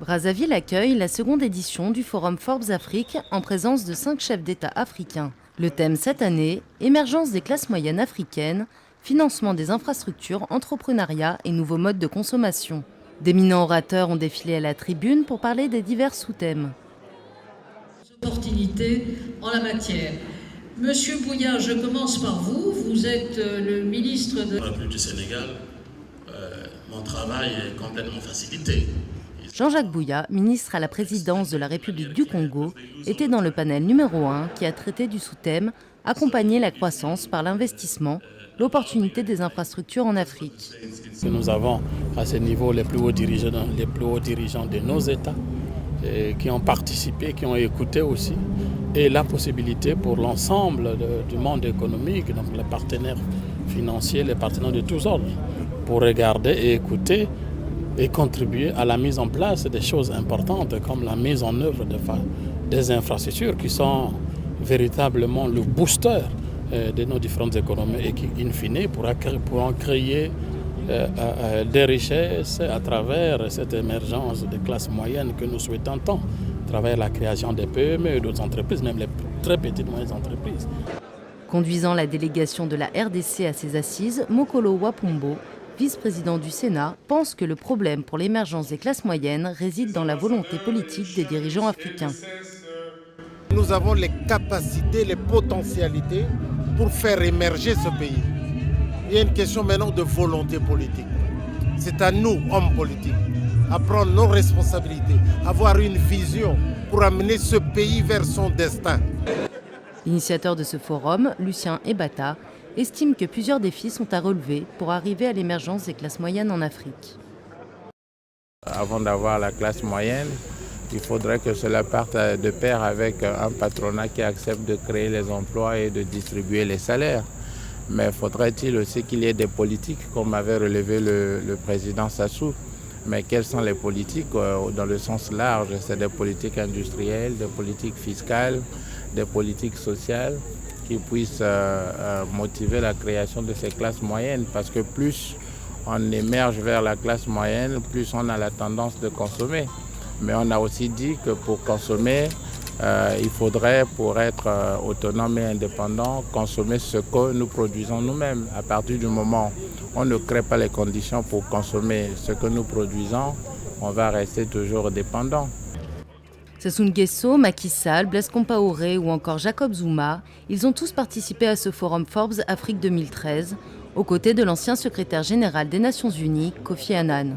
Brazzaville accueille la seconde édition du Forum Forbes Afrique en présence de 5 chefs d'État africains. Le thème cette année, émergence des classes moyennes africaines, financement des infrastructures, entrepreneuriat et nouveaux modes de consommation. D'éminents orateurs ont défilé à la tribune pour parler des divers sous-thèmes. Opportunités en la matière. Monsieur Bouya, je commence par vous. Vous êtes le ministre de la République du Sénégal. Mon travail est complètement facilité. Jean-Jacques Bouya, ministre à la présidence de la République du Congo, était dans le panel numéro 1 qui a traité du sous-thème « Accompagner la croissance par l'investissement, l'opportunité des infrastructures en Afrique ». Nous avons à ce niveau les plus hauts dirigeants de nos États qui ont participé, qui ont écouté aussi, et la possibilité pour l'ensemble du monde économique, donc les partenaires financiers, les partenaires de tous ordres, pour regarder et écouter et contribuer à la mise en place des choses importantes comme la mise en œuvre des infrastructures qui sont véritablement le booster de nos différentes économies et qui, in fine, pourront créer des richesses à travers cette émergence des classes moyennes que nous souhaitons tant, à travers la création des PME et d'autres entreprises, même les très petites et moyennes entreprises. Conduisant la délégation de la RDC à ses assises, Mokolo Wapumbo, vice-président du Sénat, pense que le problème pour l'émergence des classes moyennes réside dans la volonté politique des dirigeants africains. Nous avons les capacités, les potentialités pour faire émerger ce pays. Il y a une question maintenant de volonté politique. C'est à nous, hommes politiques, à prendre nos responsabilités, avoir une vision pour amener ce pays vers son destin. L'initiateur de ce forum, Lucien Ebata, estime que plusieurs défis sont à relever pour arriver à l'émergence des classes moyennes en Afrique. Avant d'avoir la classe moyenne, il faudrait que cela parte de pair avec un patronat qui accepte de créer les emplois et de distribuer les salaires. Mais faudrait-il aussi qu'il y ait des politiques, comme avait relevé le président Sassou. Mais quelles sont les politiques dans le sens large? C'est des politiques industrielles, des politiques fiscales, des politiques sociales qui puissent motiver la création de ces classes moyennes. Parce que plus on émerge vers la classe moyenne, plus on a la tendance de consommer. Mais on a aussi dit que pour consommer, il faudrait, pour être autonome et indépendant, consommer ce que nous produisons nous-mêmes. À partir du moment où on ne crée pas les conditions pour consommer ce que nous produisons, on va rester toujours dépendant. Sassou Nguesso, Macky Sall, Blaise Compaoré ou encore Jacob Zuma, ils ont tous participé à ce Forum Forbes Afrique 2013, aux côtés de l'ancien secrétaire général des Nations Unies, Kofi Annan.